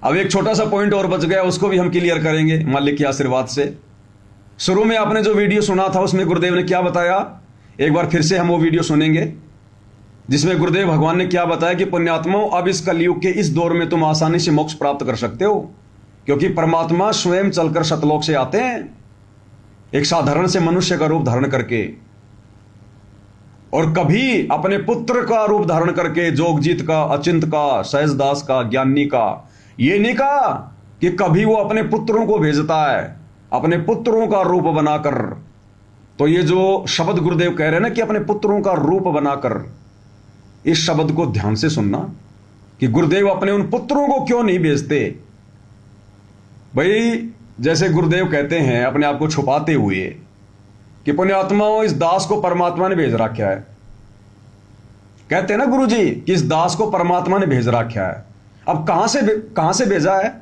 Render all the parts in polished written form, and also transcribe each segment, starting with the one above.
अब एक छोटा सा पॉइंट और बच गया, उसको भी हम क्लियर करेंगे मालिक के आशीर्वाद से। शुरू में आपने जो वीडियो सुना था उसमें गुरुदेव ने क्या बताया, एक बार फिर से हम वो वीडियो सुनेंगे जिसमें गुरुदेव भगवान ने क्या बताया कि पुण्यात्माओं, अब इस कलयुग के इस दौर में तुम आसानी से मोक्ष प्राप्त कर सकते हो, क्योंकि परमात्मा स्वयं चलकर सतलोक से आते हैं, एक साधारण से मनुष्य का रूप धारण करके, और कभी अपने पुत्र का रूप धारण करके, जोगजीत का, अचिंत का, सहजदास का, ज्ञानी का। ये नहीं कहा कि कभी वो अपने पुत्रों को भेजता है, अपने पुत्रों का रूप बनाकर। तो ये जो शब्द गुरुदेव कह रहे हैं ना कि अपने पुत्रों का रूप बनाकर, इस शब्द को ध्यान से सुनना कि गुरुदेव अपने उन पुत्रों को क्यों नहीं भेजते। भाई जैसे गुरुदेव कहते हैं अपने आप को छुपाते हुए कि पुण्यात्माओं, इस दास को परमात्मा ने भेज रखा है। कहते हैं ना गुरुजी कि इस दास को परमात्मा ने भेज रखा है। अब कहां से भेजा है?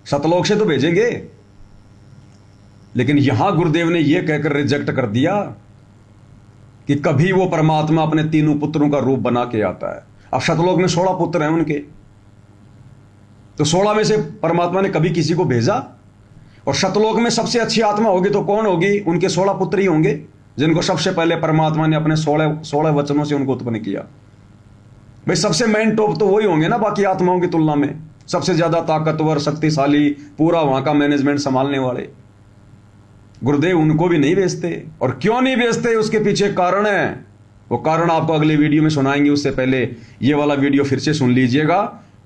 सतलोक से तो भेजेंगे। लेकिन यहां गुरुदेव ने यह कहकर रिजेक्ट कर दिया कि कभी वो परमात्मा अपने तीनों पुत्रों का रूप बना के आता है। अब सतलोक में 16 पुत्र हैं उनके, तो 16 में से परमात्मा ने कभी किसी को भेजा? और सतलोक में सबसे अच्छी आत्मा होगी तो कौन होगी? उनके 16 पुत्र ही होंगे, जिनको सबसे पहले परमात्मा ने अपने 16 वचनों से उनको उत्पन्न किया। भाई सबसे मेन टॉप तो वही होंगे ना बाकी आत्माओं की तुलना में, सबसे ज्यादा ताकतवर, शक्तिशाली, पूरा वहां का मैनेजमेंट संभालने वाले। गुरुदेव उनको भी नहीं भेजते। और क्यों नहीं भेजते, उसके पीछे कारण है। वो कारण आपको अगले वीडियो में सुनाएंगे, उससे पहले ये वाला वीडियो फिर से सुन लीजिएगा।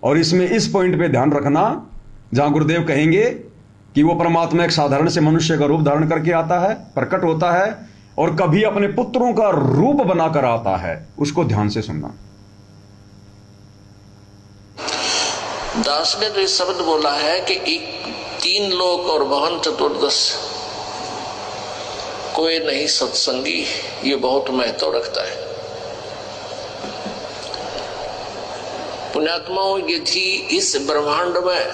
और इसमें इस पॉइंट पे ध्यान रखना जहां गुरुदेव कहेंगे कि वो परमात्मा एक साधारण से मनुष्य का रूप धारण करके आता है, प्रकट होता है, और कभी अपने पुत्रों का रूप बनाकर आता है। उसको ध्यान से सुनना। दास ने तो इस शब्द बोला है कि 3 लोक और भवन चतुर्दश कोई नहीं सत्संगी, ये बहुत महत्व रखता है। पुण्यात्माओं, यदि इस ब्रह्मांड में,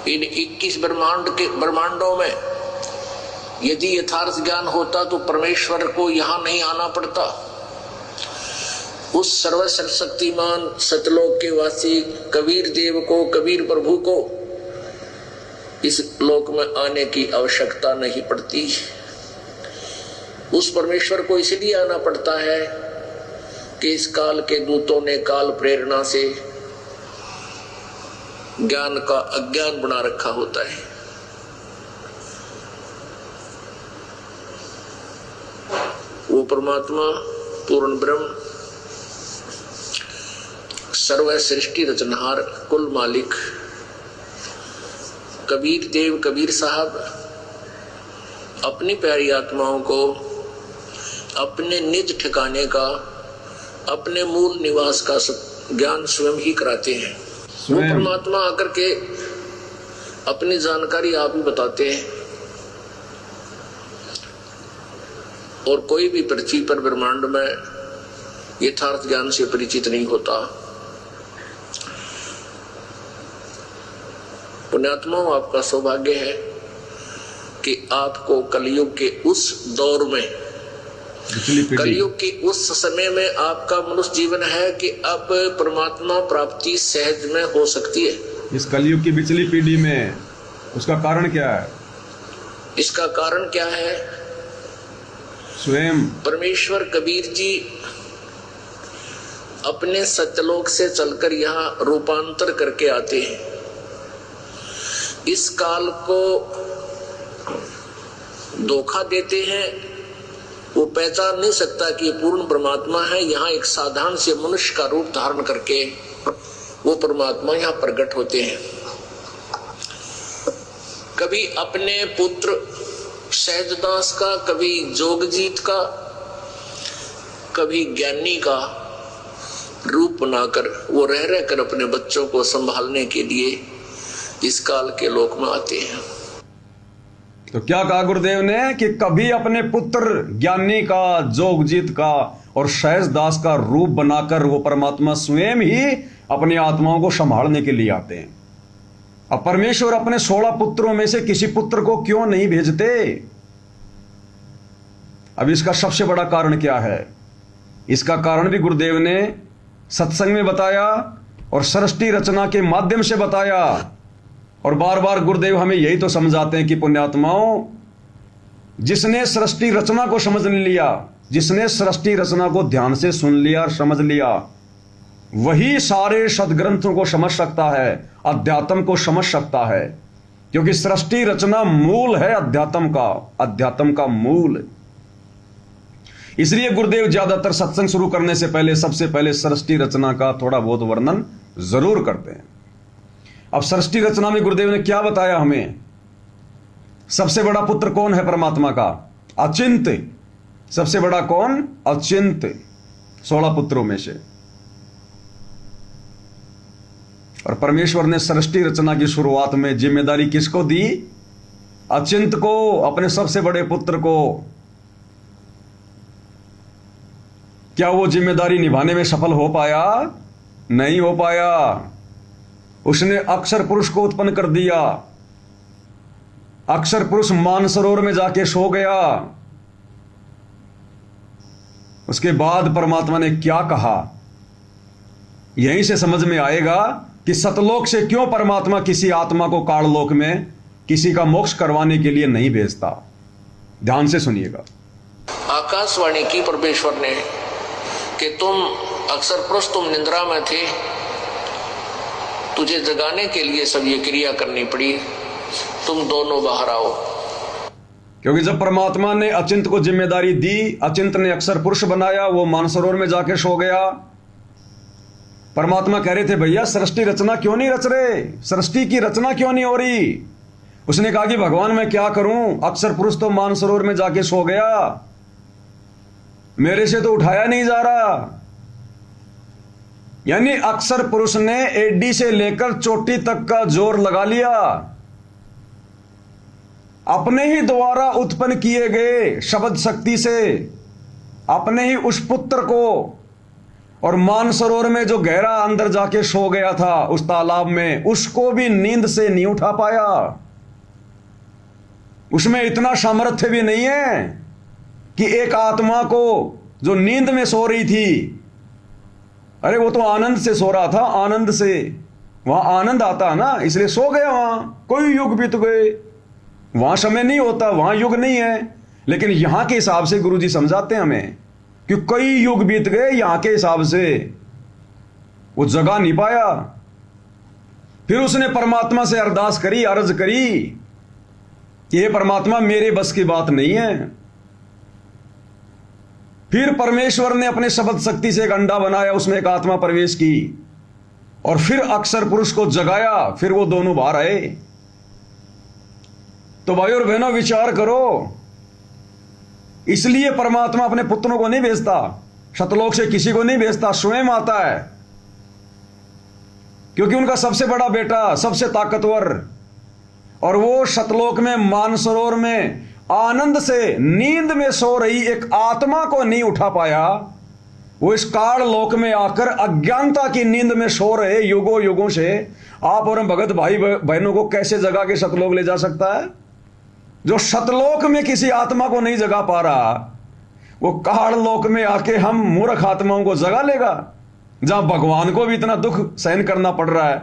इन 21 ब्रह्मांडों में यदि यथार्थ ज्ञान होता तो परमेश्वर को यहां नहीं आना पड़ता। उस सर्वशक्तिमान सतलोक के वासी कबीर देव को, कबीर प्रभु को इस लोक में आने की आवश्यकता नहीं पड़ती। उस परमेश्वर को इसलिए आना पड़ता है कि इस काल के दूतों ने काल प्रेरणा से ज्ञान का अज्ञान बना रखा होता है। वो परमात्मा पूर्ण ब्रह्म, सर्व सृष्टि रचनहार, कुल मालिक कबीर देव, कबीर साहब अपनी प्यारी आत्माओं को अपने निज ठिकाने का, अपने मूल निवास का ज्ञान स्वयं ही कराते हैं। वो परमात्मा आकर के अपनी जानकारी आप ही बताते हैं। और कोई भी पृथ्वी पर ब्रह्मांड में यथार्थ ज्ञान से परिचित नहीं होता। पुण्यात्माओं, आपका सौभाग्य है कि आपको कलयुग के उस दौर में, कलयुग के उस समय में आपका मनुष्य जीवन है कि अब परमात्मा प्राप्ति सहज में हो सकती है। इस कलयुग की पिछली पीढ़ी में उसका कारण क्या है? इसका कारण क्या है? स्वयं परमेश्वर कबीर जी अपने सत्यलोक से चलकर यहाँ रूपांतर करके आते हैं। इस काल को धोखा देते हैं। वो पहचान नहीं सकता कि ये पूर्ण परमात्मा है। यहाँ एक साधारण से मनुष्य का रूप धारण करके वो परमात्मा यहाँ प्रकट होते हैं। कभी अपने पुत्र सहजदास का, कभी जोगजीत का, कभी ज्ञानी का रूप बनाकर वो रह कर अपने बच्चों को संभालने के लिए इस काल के लोक में आते हैं। तो क्या कहा गुरुदेव ने कि कभी अपने पुत्र ज्ञानी का, जोगजीत का और सहजदास का रूप बनाकर वो परमात्मा स्वयं ही अपनी आत्माओं को संभालने के लिए आते हैं। अब परमेश्वर अपने 16 पुत्रों में से किसी पुत्र को क्यों नहीं भेजते? अब इसका सबसे बड़ा कारण क्या है? इसका कारण भी गुरुदेव ने सत्संग में बताया और सृष्टि रचना के माध्यम से बताया। और बार बार गुरुदेव हमें यही तो समझाते हैं कि पुण्यात्माओं, जिसने सृष्टि रचना को समझ लिया, जिसने सृष्टि रचना को ध्यान से सुन लिया और समझ लिया, वही सारे सदग्रंथों को समझ सकता है, अध्यात्म को समझ सकता है। क्योंकि सृष्टि रचना मूल है अध्यात्म का मूल। इसलिए गुरुदेव ज्यादातर सत्संग शुरू करने से पहले सबसे पहले सृष्टि रचना का थोड़ा बहुत वर्णन जरूर करते हैं। अब सृष्टि रचना में गुरुदेव ने क्या बताया हमें? सबसे बड़ा पुत्र कौन है परमात्मा का? अचिंत्य। सबसे बड़ा कौन? अचिंत्य। 16 पुत्रों में से। और परमेश्वर ने सृष्टि रचना की शुरुआत में जिम्मेदारी किसको दी? अचिंत्य को, अपने सबसे बड़े पुत्र को। क्या वो जिम्मेदारी निभाने में सफल हो पाया? नहीं हो पाया। उसने अक्षर पुरुष को उत्पन्न कर दिया। अक्षर पुरुष मानसरोवर में जाके सो गया। उसके बाद परमात्मा ने क्या कहा? यहीं से समझ में आएगा कि सतलोक से क्यों परमात्मा किसी आत्मा को काललोक में किसी का मोक्ष करवाने के लिए नहीं भेजता। ध्यान से सुनिएगा। आकाशवाणी की परमेश्वर ने कि तुम अक्षर पुरुष, तुम निंद्रा में थे, तुझे जगाने के लिए सब ये क्रिया करनी पड़ी, तुम दोनों बाहर आओ। क्योंकि जब परमात्मा ने अचिंत को जिम्मेदारी दी, अचिंत ने अक्षर पुरुष बनाया, वो मानसरोवर में जाके सो गया। परमात्मा कह रहे थे भैया सृष्टि रचना क्यों नहीं रच रहे, सृष्टि की रचना क्यों नहीं हो रही। उसने कहा कि भगवान मैं क्या करूं, अक्षर पुरुष तो मानसरोवर में जाके सो गया, मेरे से तो उठाया नहीं जा रहा। यानी अक्षर पुरुष ने एडी से लेकर चोटी तक का जोर लगा लिया। अपने ही द्वारा उत्पन्न किए गए शब्द शक्ति से अपने ही उस पुत्र को, और मानसरोवर में जो गहरा अंदर जाके सो गया था उस तालाब में, उसको भी नींद से नहीं उठा पाया। उसमें इतना सामर्थ्य भी नहीं है कि एक आत्मा को जो नींद में सो रही थी, अरे वो तो आनंद से सो रहा था, आनंद से, वहां आनंद आता है ना, इसलिए सो गया। वहां कोई युग बीत गए, वहां समय नहीं होता, वहां युग नहीं है। लेकिन यहां के हिसाब से गुरुजी समझाते हैं हमें कि कई युग बीत गए, यहां के हिसाब से वो जगा नहीं पाया। फिर उसने परमात्मा से अरदास करी, अर्ज करी कि हे परमात्मा मेरे बस की बात नहीं है। फिर परमेश्वर ने अपने शब्द शक्ति से एक अंडा बनाया, उसमें एक आत्मा प्रवेश की, और फिर अक्षर पुरुष को जगाया, फिर वो दोनों बाहर आए। तो भाई और बहनों विचार करो, इसलिए परमात्मा अपने पुत्रों को नहीं भेजता, सतलोक से किसी को नहीं भेजता, स्वयं आता है। क्योंकि उनका सबसे बड़ा बेटा, सबसे ताकतवर, और वो सतलोक में मानसरोवर में आनंद से नींद में सो रही एक आत्मा को नहीं उठा पाया। वो इस काल लोक में आकर अज्ञानता की नींद में सो रहे युगों युगों से आप और भगत भाई बहनों को कैसे जगा के सतलोक ले जा सकता है? जो सतलोक में किसी आत्मा को नहीं जगा पा रहा, वो काल लोक में आके हम मूर्ख आत्माओं को जगा लेगा, जहां भगवान को भी इतना दुख सहन करना पड़ रहा है,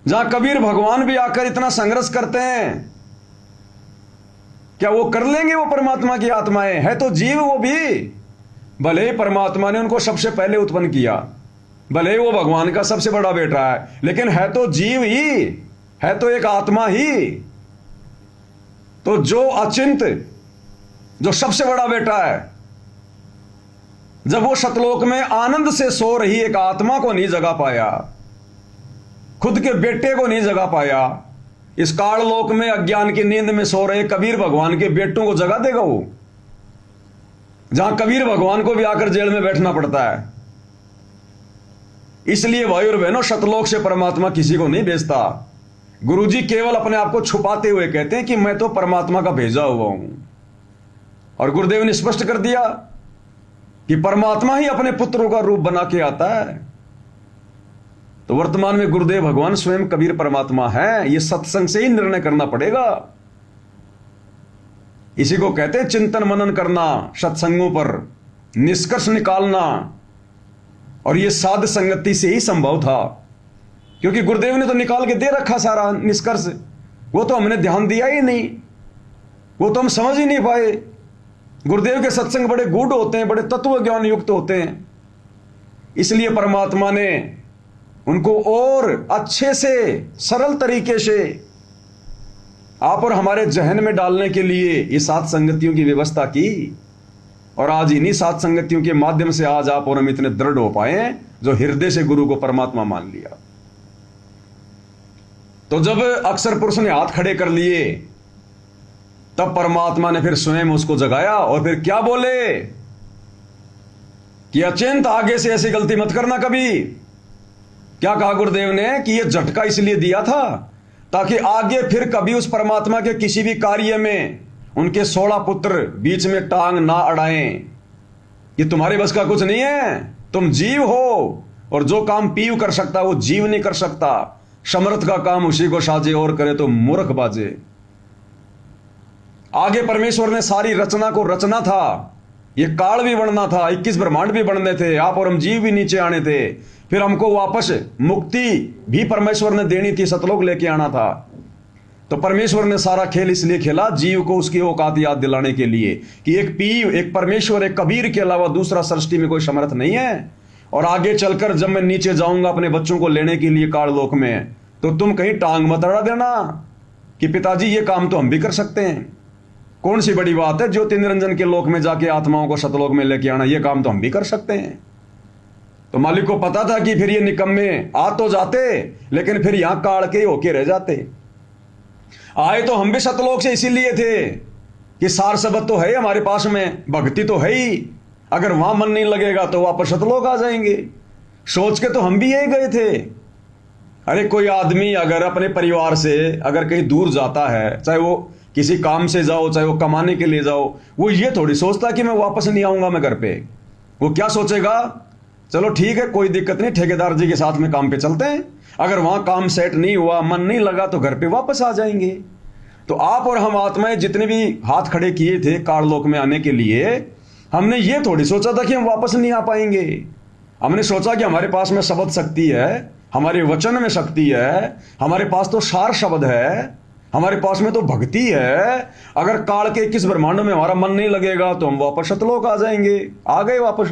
जहां कबीर भगवान भी आकर इतना संघर्ष करते हैं। क्या वो कर लेंगे? वो परमात्मा की आत्माएं है तो जीव, वो भी भले परमात्मा ने उनको सबसे पहले उत्पन्न किया, भले वो भगवान का सबसे बड़ा बेटा है, लेकिन है तो जीव ही, है तो एक आत्मा ही। तो जो अचिंत, जो सबसे बड़ा बेटा है, जब वो सतलोक में आनंद से सो रही एक आत्मा को नहीं जगा पाया, खुद के बेटे को नहीं जगा पाया, इस काल लोक में अज्ञान की नींद में सो रहे कबीर भगवान के बेटों को जगा देगा वो, जहां कबीर भगवान को भी आकर जेल में बैठना पड़ता है। इसलिए भाई और बहनों, सतलोक से परमात्मा किसी को नहीं भेजता। गुरुजी केवल अपने आप को छुपाते हुए कहते हैं कि मैं तो परमात्मा का भेजा हुआ हूं, और गुरुदेव ने स्पष्ट कर दिया कि परमात्मा ही अपने पुत्रों का रूप बना के आता है। तो वर्तमान में गुरुदेव भगवान स्वयं कबीर परमात्मा है, यह सत्संग से ही निर्णय करना पड़ेगा। इसी को कहते हैं चिंतन मनन करना, सत्संगों पर निष्कर्ष निकालना। और ये साध संगति से ही संभव था, क्योंकि गुरुदेव ने तो निकाल के दे रखा सारा निष्कर्ष, वो तो हमने ध्यान दिया ही नहीं, वो तो हम समझ ही नहीं पाए। गुरुदेव के सत्संग बड़े गूढ़ होते हैं, बड़े तत्व ज्ञान युक्त होते हैं, इसलिए परमात्मा ने उनको और अच्छे से सरल तरीके से आप और हमारे जहन में डालने के लिए ये सात संगतियों की व्यवस्था की। और आज इन्हीं सात संगतियों के माध्यम से आज आप और हम इतने दृढ़ हो पाए हैं, जो हृदय से गुरु को परमात्मा मान लिया। तो जब अक्षर पुरुष ने हाथ खड़े कर लिए, तब परमात्मा ने फिर स्वयं उसको जगाया और फिर क्या बोले कि अचिंत, आगे से ऐसी गलती मत करना कभी। क्या कहा गुरुदेव ने कि यह झटका इसलिए दिया था ताकि आगे फिर कभी उस परमात्मा के किसी भी कार्य में उनके 16 पुत्र बीच में टांग ना अड़ाएं कि तुम्हारे बस का कुछ नहीं है, तुम जीव हो, और जो काम पीव कर सकता वो जीव नहीं कर सकता। समर्थ का काम उसी को साजे, और करे तो मूर्ख बाजे। आगे परमेश्वर ने सारी रचना को रचना था, ये काल भी बनना था, 21 ब्रह्मांड भी बनने थे, आप और हम जीव भी नीचे आने थे, फिर हमको वापस मुक्ति भी परमेश्वर ने देनी थी, सतलोक लेके आना था। तो परमेश्वर ने सारा खेल इसलिए खेला जीव को उसकी औकात याद दिलाने के लिए कि एक पीव, एक परमेश्वर, एक कबीर के अलावा दूसरा सृष्टि में कोई समर्थ नहीं है। और आगे चलकर जब मैं नीचे जाऊंगा अपने बच्चों को लेने के लिए काल लोक में, तो तुम कहीं टांग मत अड़ा देना कि पिताजी ये काम तो हम भी कर सकते हैं। कौन सी बड़ी बात है ज्योति निरंजन के लोक में जाके आत्माओं को सतलोक में लेके आना, ये काम तो हम भी कर सकते हैं। तो मालिक को पता था कि फिर ये निकम्मे आ तो जाते, लेकिन फिर यहां काल के होके रह जाते। आए तो हम भी सतलोक से इसीलिए थे कि सार शब्द तो है हमारे पास में, भक्ति तो है ही, अगर वहां मन नहीं लगेगा तो वापस सतलोक आ जाएंगे। सोच के तो हम भी यही गए थे। अरे कोई आदमी अगर अपने परिवार से अगर कहीं दूर जाता है, चाहे वो किसी काम से जाओ, चाहे वो कमाने के लिए जाओ, वो ये थोड़ी सोचता कि मैं वापस नहीं आऊंगा मैं घर पे। वो क्या सोचेगा, चलो ठीक है कोई दिक्कत नहीं, ठेकेदार जी के साथ में काम पे चलते हैं, अगर वहां काम सेट नहीं हुआ, मन नहीं लगा, तो घर पे वापस आ जाएंगे। तो आप और हम आत्माएं जितने भी हाथ खड़े किए थे काललोक में आने के लिए, हमने ये थोड़ी सोचा था कि हम वापस नहीं आ पाएंगे। हमने सोचा कि हमारे पास में शब्द शक्ति है, हमारे वचन में शक्ति है, हमारे पास तो सार शब्द है, हमारे पास में तो भक्ति है। अगर काल के 21 ब्रह्मांडों में हमारा मन नहीं लगेगा तो हम वापस सतलोक आ जाएंगे। आ गए वापस।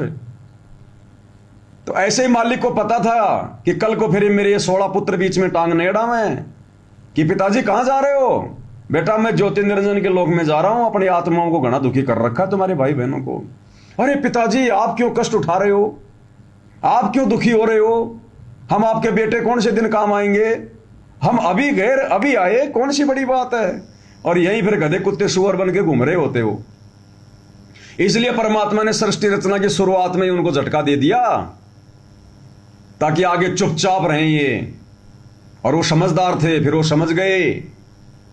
तो ऐसे ही मालिक को पता था कि कल को फिर मेरे 16 पुत्र बीच में टांग नहीं अड़ावें कि पिताजी कहां जा रहे हो। बेटा मैं ज्योति निरंजन के लोक में जा रहा हूं, अपनी आत्माओं को घना दुखी कर रखा है तुम्हारे भाई बहनों को। अरे पिताजी आप क्यों कष्ट उठा रहे हो, आप क्यों दुखी हो रहे हो, हम आपके बेटे कौन से दिन काम आएंगे, हम अभी गए अभी आए, कौन सी बड़ी बात है। और यहीं फिर गधे कुत्ते सुअर बन के घूम रहे होते हो। इसलिए परमात्मा ने सृष्टि रचना की शुरुआत में ही उनको झटका दे दिया ताकि आगे चुपचाप रहें ये। और वो समझदार थे, फिर वो समझ गए,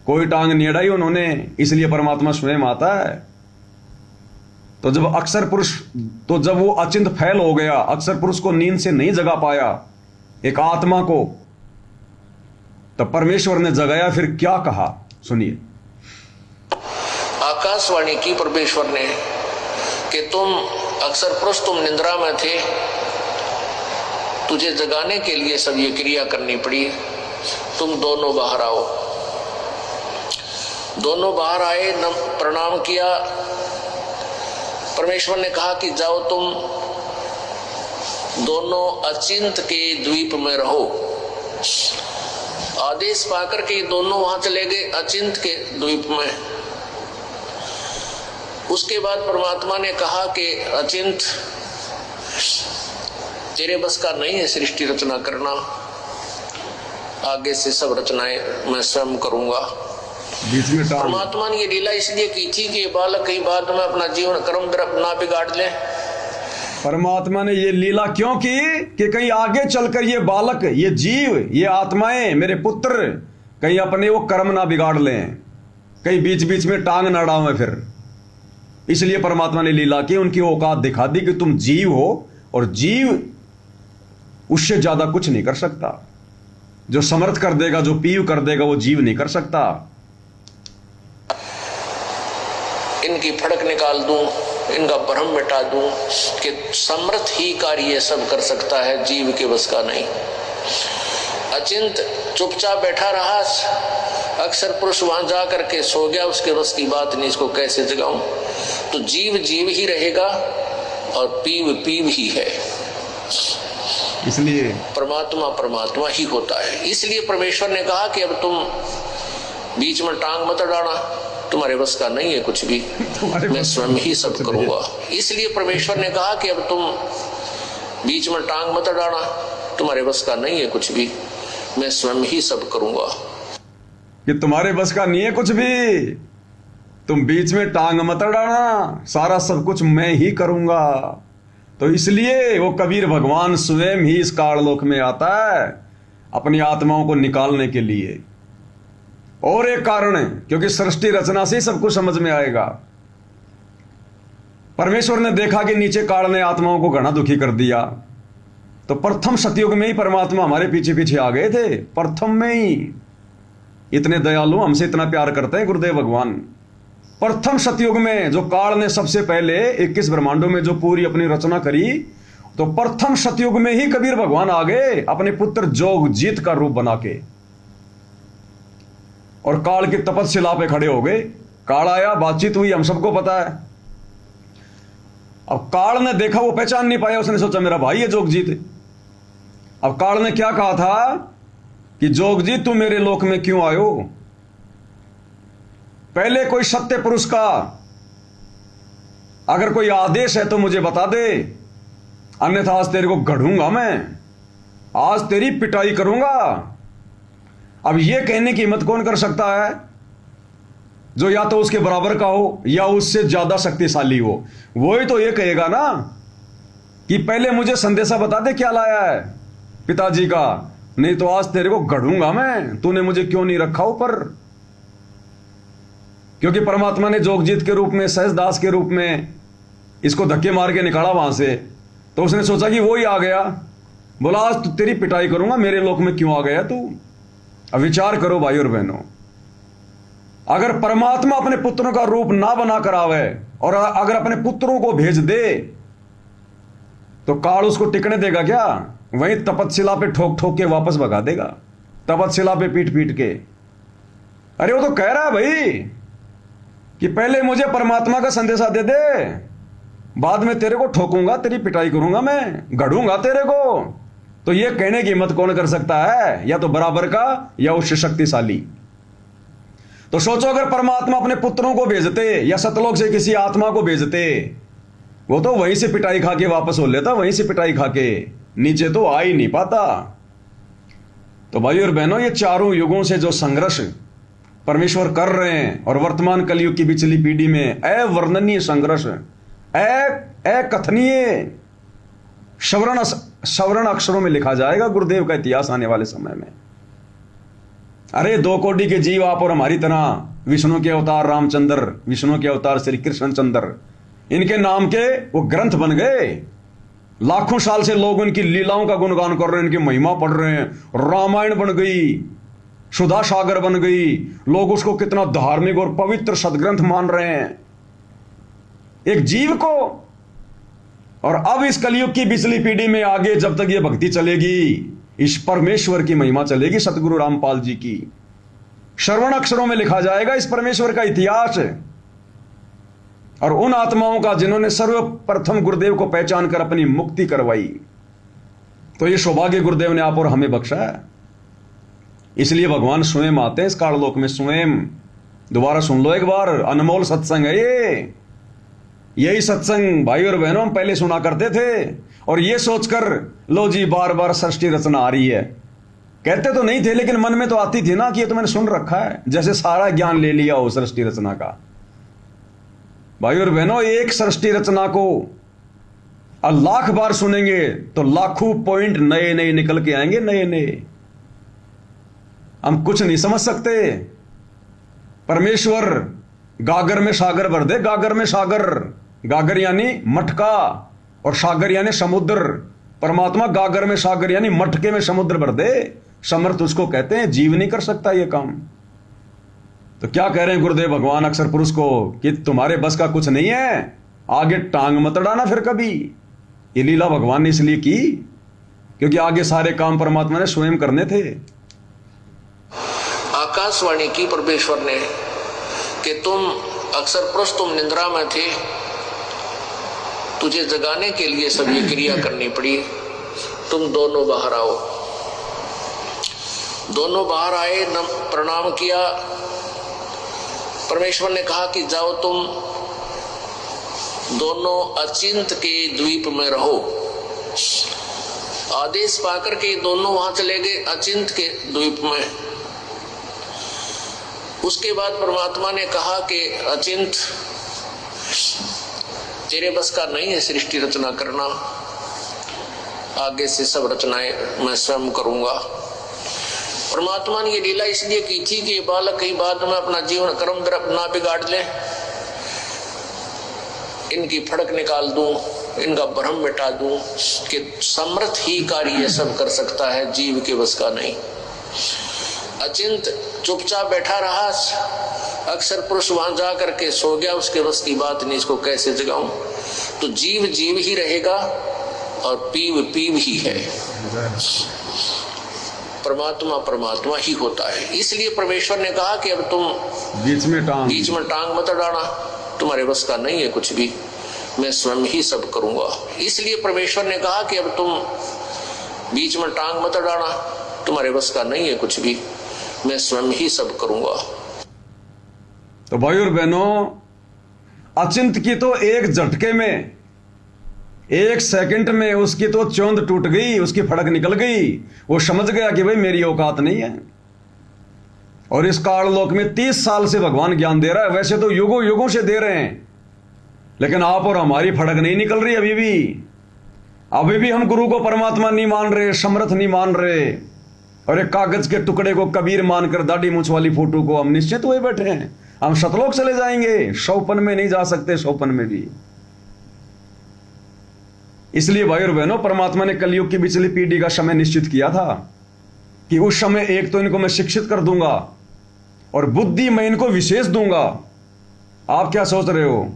कोई टांग नहीं अड़ाई उन्होंने। इसलिए परमात्मा स्वयं आता है। तो जब अक्षर पुरुष, तो जब वो अचिंत फैल हो गया, अक्षर पुरुष को नींद से नहीं जगा पाया एक आत्मा को, तब परमेश्वर ने जगाया। फिर क्या कहा सुनिए। आकाशवाणी की परमेश्वर ने कि तुम अक्षर पुरुष, तुम निंद्रा में थे, तुझे जगाने के लिए सब ये क्रिया करनी पड़ी, तुम दोनों बाहर आओ। दोनों बाहर आए, प्रणाम किया। परमेश्वर ने कहा कि जाओ तुम दोनों अचिंत के द्वीप में रहो। आदेश पाकर के दोनों वहां चले गए अचिंत के द्वीप में। उसके बाद परमात्मा ने कहा कि अचिंत तेरे बस का नहीं है सृष्टि रचना करना, आगे से सब रचनाएं मैं स्वयं करूंगा। बीच में परमात्मा ने ये लीला इसलिए की थी कि ये बालक कहीं बाद में अपना जीवन कर्म तरफ ना बिगाड़ ले। परमात्मा ने ये लीला क्यों की कि कहीं आगे चलकर ये बालक, ये जीव, ये आत्माएं, मेरे पुत्र कहीं अपने वो कर्म ना बिगाड़ लें, कहीं बीच बीच में टांग ना अड़ावें फिर। इसलिए परमात्मा ने लीला की, उनकी औकात दिखा दी कि तुम जीव हो और जीव उससे ज्यादा कुछ नहीं कर सकता। जो समर्थ कर देगा, जो पीव कर देगा, वो जीव नहीं कर सकता। इनकी फड़क निकाल दूं इनका भ्रम मिटा दूं कि समर्थ ही कार्य सब कर सकता है, जीव के बस का नहीं। अचिंत चुपचाप बैठा रहा, अक्सर पुरुष वहां जा करके सो गया, उसके बस की बात नहीं, इसको कैसे जगाऊं। तो जीव जीव ही रहेगा और पीव पीव ही है, इसलिए परमात्मा परमात्मा ही होता है। इसलिए परमेश्वर ने कहा कि अब तुम बीच में टांग मत अड़ाना, तुम्हारे बस का नहीं है कुछ भी, मैं स्वयं ही सब करूंगा। इसलिए परमेश्वर ने कहा कि अब तुम बीच में टांग मत अड़ाना, तुम्हारे बस का नहीं है कुछ भी, मैं स्वयं ही सब करूंगा। कि तुम्हारे बस का नहीं है कुछ भी, तुम बीच में टांग मत अड़ाना, सारा सब कुछ मैं ही करूंगा। तो इसलिए वो कबीर भगवान स्वयं ही इस काललोक में आता है अपनी आत्माओं को निकालने के लिए। और एक कारण है, क्योंकि सृष्टि रचना से ही सब कुछ समझ में आएगा। परमेश्वर ने देखा कि नीचे काल ने आत्माओं को घना दुखी कर दिया, तो प्रथम सतयुग में ही परमात्मा हमारे पीछे पीछे आ गए थे। प्रथम में ही इतने दयालु, हमसे इतना प्यार करते हैं गुरुदेव भगवान। प्रथम सतयुग में जो काल ने सबसे पहले 21 ब्रह्मांडों में जो पूरी अपनी रचना करी, तो प्रथम सतयुग में ही कबीर भगवान आ गए अपने पुत्र जोगजीत का रूप बना के, और काल की तपस्या पे खड़े हो गए। काल आया, बातचीत हुई, हम सबको पता है। अब काल ने देखा, वो पहचान नहीं पाया, उसने सोचा मेरा भाई है जोगजीत। अब काल ने क्या कहा था कि जोगजीत तू मेरे लोक में क्यों आयो? पहले कोई सत्य पुरुष का अगर कोई आदेश है तो मुझे बता दे, अन्यथा आज तेरे को गढ़ूंगा मैं, आज तेरी पिटाई करूंगा। अब यह कहने की हिम्मत कौन कर सकता है जो या तो उसके बराबर का हो या उससे ज्यादा शक्तिशाली हो? वही तो ये कहेगा ना कि पहले मुझे संदेशा बता दे क्या लाया है पिताजी का, नहीं तो आज तेरे को गढ़ूंगा मैं, तूने मुझे क्यों नहीं रखा ऊपर। क्योंकि परमात्मा ने जोगजीत के रूप में, सहजदास के रूप में इसको धक्के मार के निकाला वहां से, तो उसने सोचा कि वो ही आ गया, बोला आज तो तेरी पिटाई करूंगा, मेरे लोक में क्यों आ गया तू। अब विचार करो भाई और बहनों, अगर परमात्मा अपने पुत्रों का रूप ना बना कर आवे और अगर अपने पुत्रों को भेज दे, तो काल उसको टिकने देगा क्या? वहीं तपतशिला पे ठोक ठोक के वापस भगा देगा, तपतशिला पे पीट पीट के। अरे वो तो कह रहा है भाई कि पहले मुझे परमात्मा का संदेशा दे दे, बाद में तेरे को ठोकूंगा, तेरी पिटाई करूंगा, मैं गढ़ूंगा तेरे को। तो ये कहने की हिम्मत कौन कर सकता है? या तो बराबर का या उससे शक्तिशाली। तो सोचो अगर परमात्मा अपने पुत्रों को भेजते या सतलोक से किसी आत्मा को भेजते, वो तो वहीं से पिटाई खा के वापस हो लेता, वहीं से पिटाई खा के, नीचे तो आ ही नहीं पाता। तो भाई और बहनों, ये चारों युगों से जो संघर्ष परमेश्वर कर रहे हैं और वर्तमान कलयुग की पिछली पीढ़ी में अवर्णनीय संघर्ष, अकथनीय, सवर्ण अक्षरों में लिखा जाएगा गुरुदेव का इतिहास आने वाले समय में। अरे 2 कोटि के जीव आप और हमारी तरह, विष्णु के अवतार रामचंद्र, विष्णु के अवतार श्री कृष्ण चंद्र, इनके नाम के वो ग्रंथ बन गए। लाखों साल से लोग उनकी लीलाओं का गुणगान कर रहे हैं, इनकी महिमा पढ़ रहे हैं। रामायण बन गई, सुधा सागर बन गई, लोग उसको कितना धार्मिक और पवित्र सदग्रंथ मान रहे हैं एक जीव को। और अब इस कलयुग की पिछली पीढ़ी में आगे जब तक ये भक्ति चलेगी, इस परमेश्वर की महिमा चलेगी, सतगुरु रामपाल जी की। श्रवण अक्षरों में लिखा जाएगा इस परमेश्वर का इतिहास और उन आत्माओं का जिन्होंने सर्वप्रथम गुरुदेव को पहचान कर अपनी मुक्ति करवाई। तो ये सौभाग्य गुरुदेव ने आप और हमें बख्शा है। इसलिए भगवान स्वयं आते हैं इस काललोक में, स्वयं। दोबारा सुन लो एक बार, अनमोल सत्संग है ये। यही सत्संग भाई और बहनों हम पहले सुना करते थे और ये सोचकर लो जी बार बार सृष्टि रचना आ रही है, कहते तो नहीं थे लेकिन मन में तो आती थी ना कि ये तो मैंने सुन रखा है, जैसे सारा ज्ञान ले लिया हो सृष्टि रचना का। भाई और बहनों, एक सृष्टि रचना को लाख बार सुनेंगे तो लाखों पॉइंट नए नए निकल के आएंगे, नए नए। हम कुछ नहीं समझ सकते। परमेश्वर गागर में सागर भर दे, गागर में सागर, गागर यानी मटका और सागर यानी समुद्र। परमात्मा गागर में सागर यानी मटके में समुद्र भर दे, समर्थ उसको कहते हैं। जीव नहीं कर सकता ये काम। तो क्या कह रहे हैं गुरुदेव भगवान अक्षर पुरुष को कि तुम्हारे बस का कुछ नहीं है, आगे टांग मत अड़ाना फिर कभी। ये लीला भगवान ने इसलिए की क्योंकि आगे सारे काम परमात्मा ने स्वयं करने थे। आकाशवाणी की परमेश्वर ने कि तुम अक्सर पुरुष, तुम निंद्रा में थे, तुझे जगाने के लिए सब ये क्रिया करनी पड़ी, तुम दोनों बाहर आओ। दोनों बाहर आए, प्रणाम किया। परमेश्वर ने कहा कि जाओ तुम दोनों अचिंत के द्वीप में रहो। आदेश पाकर के दोनों वहां चले गए अचिंत के द्वीप में। उसके बाद परमात्मा ने कहा कि अचिंत, तेरे बस का नहीं है सृष्टि रचना करना, आगे से सब रचनाएं मैं स्वयं करूंगा। परमात्मा ने ये लीला इसलिए की थी कि ये बालक कहीं बाद में अपना जीवन कर्म ना बिगाड़ ले, इनकी फड़क निकाल दूं, इनका भ्रम मिटा दूं कि समर्थ ही कार्य सब कर सकता है, जीव के बस का नहीं। अचिंत चुपचाप बैठा रहा। अक्सर पुरुष वहां जा करके सो गया, उसके बस की बात नहीं, इसको कैसे जगाऊं। तो जीव जीव ही रहेगा और पीव पीव ही है। परमात्मा परमात्मा ही होता है। इसलिए परमेश्वर ने कहा कि अब तुम बीच में टांग मत अड़ाना, तुम्हारे बस का नहीं है कुछ भी, मैं स्वयं ही सब करूंगा। इसलिए परमेश्वर ने कहा कि अब तुम बीच में टांग मत अड़ाना, तुम्हारे बस का नहीं है कुछ भी, मैं स्वयं ही सब करूंगा। तो भाई और बहनों, अचिंत की तो एक झटके में, एक सेकंड में उसकी तो चोंद टूट गई, उसकी फड़क निकल गई। वो समझ गया कि भाई मेरी औकात नहीं है। और इस काललोक में 30 साल से भगवान ज्ञान दे रहा है, वैसे तो युगों युगों से दे रहे हैं, लेकिन आप और हमारी फड़क नहीं निकल रही। अभी भी हम गुरु को परमात्मा नहीं मान रहे, समर्थ नहीं मान रहे, और एक कागज के टुकड़े को कबीर मानकर दाढ़ी मूंछ वाली फोटो को हम निश्चित हुए बैठे हैं। हम सतलोक चले जाएंगे, सौपन में नहीं जा सकते, सौपन में भी। इसलिए भाई और बहनों, परमात्मा ने कलयुग की पिछली पीढ़ी का समय निश्चित किया था कि उस समय एक तो इनको मैं शिक्षित कर दूंगा और बुद्धि मैं इनको विशेष दूंगा। आप क्या सोच रहे हो,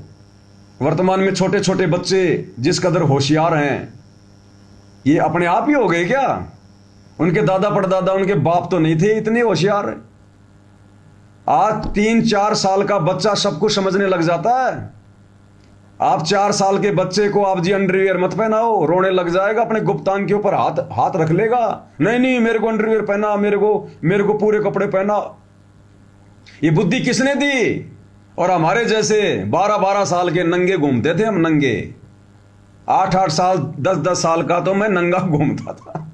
वर्तमान में छोटे छोटे बच्चे जिस कदर होशियार हैं, ये अपने आप ही हो गए क्या? उनके दादा परदादा, उनके बाप तो नहीं थे इतने होशियार। आज 3-4 साल का बच्चा सब कुछ समझने लग जाता है। आप 4 साल के बच्चे को आप जी अंडरवियर मत पहनाओ, रोने लग जाएगा, अपने गुप्तांग के ऊपर हाथ रख लेगा। नहीं मेरे को अंडरवियर पहना, मेरे को पूरे कपड़े पहना। ये बुद्धि किसने दी? और हमारे जैसे 12-12 साल के नंगे घूमते थे हम, नंगे। 8-8 साल 10-10 साल का तो मैं नंगा घूमता था।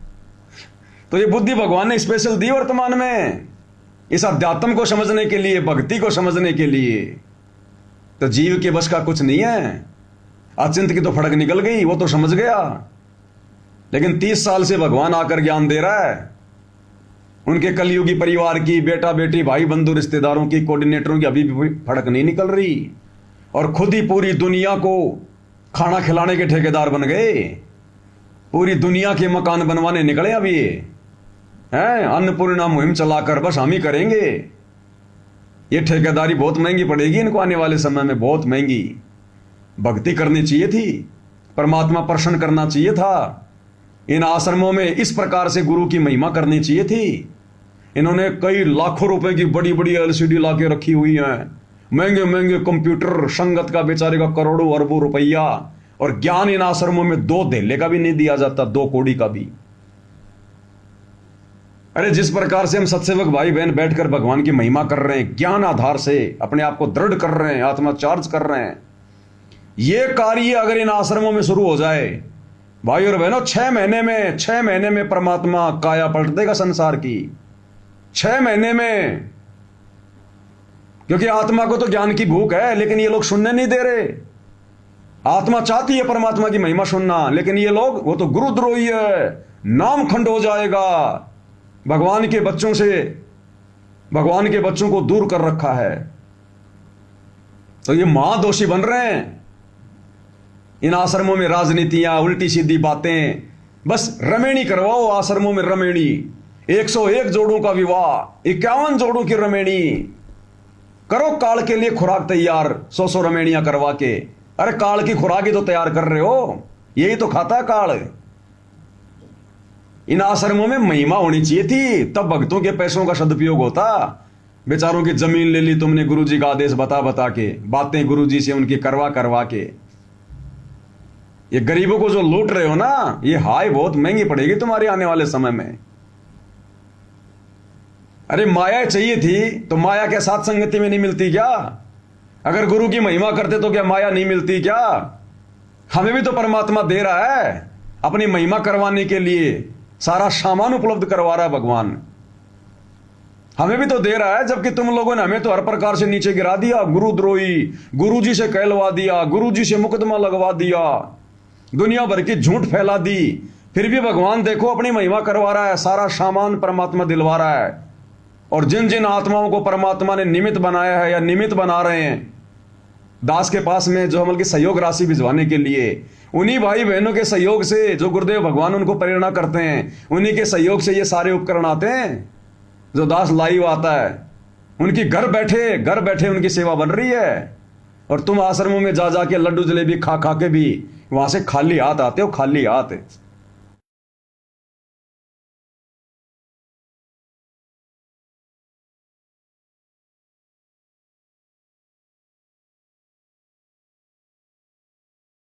तो ये बुद्धि भगवान ने स्पेशल दी वर्तमान में, इस अध्यात्म को समझने के लिए, भक्ति को समझने के लिए। तो जीव के बस का कुछ नहीं है। अचिंत की तो फड़क निकल गई, वो तो समझ गया, लेकिन 30 साल से भगवान आकर ज्ञान दे रहा है। उनके कलयुगी परिवार की, बेटा बेटी, भाई बंधु, रिश्तेदारों की, कोऑर्डिनेटरों की अभी भी फड़क नहीं निकल रही, और खुद ही पूरी दुनिया को खाना खिलाने के ठेकेदार बन गए। पूरी दुनिया के मकान बनवाने निकले अभी हैं। अन्नपूर्णा मुहिम चलाकर बस हम ही करेंगे। ये ठेकेदारी बहुत महंगी पड़ेगी इनको आने वाले समय में, बहुत महंगी। भक्ति करनी चाहिए थी, परमात्मा प्रसन्न करना चाहिए था। इन आश्रमों में इस प्रकार से गुरु की महिमा करनी चाहिए थी। इन्होंने कई लाखों रुपए की बड़ी बड़ी LCD लाके रखी हुई हैं, महंगे महंगे कंप्यूटर, संगत का बेचारे का करोड़ों अरबों रुपया, और ज्ञान इन आश्रमों में 2 धेले का भी नहीं दिया जाता, 2 कौड़ी का भी। अरे जिस प्रकार से हम सत्सेवक भाई बहन बैठकर भगवान की महिमा कर रहे हैं, ज्ञान आधार से अपने आप को दृढ़ कर रहे हैं, आत्मा चार्ज कर रहे हैं, ये कार्य अगर इन आश्रमों में शुरू हो जाए भाई और बहनों, 6 महीने में परमात्मा काया पलट देगा संसार की। 6 महीने में। क्योंकि आत्मा को तो ज्ञान की भूख है, लेकिन ये लोग सुनने नहीं दे रहे। आत्मा चाहती है परमात्मा की महिमा सुनना, लेकिन ये लोग, वो तो गुरुद्रोही है, नाम खंड हो जाएगा। भगवान के बच्चों से, भगवान के बच्चों को दूर कर रखा है। तो ये महादोषी बन रहे हैं। इन आश्रमों में राजनीतियां, उल्टी सीधी बातें, बस रमेणी करवाओ आश्रमों में, रमेणी। 101 जोड़ों का विवाह, 51 जोड़ों की रमेणी करो, काल के लिए खुराक तैयार, 100 रमेणियां करवा के। अरे काल की खुराक ही तो तैयार कर रहे हो, यही तो खाता है काल। इन आश्रमों में महिमा होनी चाहिए थी, तब भक्तों के पैसों का सदुपयोग होता। बेचारों की जमीन ले ली तुमने गुरुजी का आदेश बता बता के, बातें गुरुजी से उनकी करवा करवा के। ये गरीबों को जो लूट रहे हो ना, ये हाय बहुत महंगी पड़ेगी तुम्हारे आने वाले समय में। अरे माया चाहिए थी तो माया के साथ संगति में नहीं मिलती क्या? अगर गुरु की महिमा करते तो क्या माया नहीं मिलती क्या? हमें भी तो परमात्मा दे रहा है, अपनी महिमा करवाने के लिए सारा सामान उपलब्ध करवा रहा है भगवान। हमें भी तो दे रहा है, जबकि तुम लोगों ने हमें तो हर प्रकार से नीचे गिरा दिया। गुरुद्रोही, गुरुजी से कहलवा दिया, गुरुजी से मुकदमा लगवा दिया, दुनिया भर की झूठ फैला दी। फिर भी भगवान देखो अपनी महिमा करवा रहा है, सारा सामान परमात्मा दिलवा रहा है। और जिन जिन आत्माओं को परमात्मा ने निमित्त बनाया है या निमित्त बना रहे हैं दास के पास में, जो अमल की सहयोग राशि भिजवाने के लिए, उन्हीं भाई बहनों के सहयोग से, जो गुरुदेव भगवान उनको प्रेरणा करते हैं, उन्हीं के सहयोग से ये सारे उपकरण आते हैं। जो दास लाइव आता है, उनकी घर बैठे उनकी सेवा बन रही है। और तुम आश्रमों में जा जाके लड्डू जलेबी खा खा के भी वहां से खाली हाथ आते हो, खाली हाथ।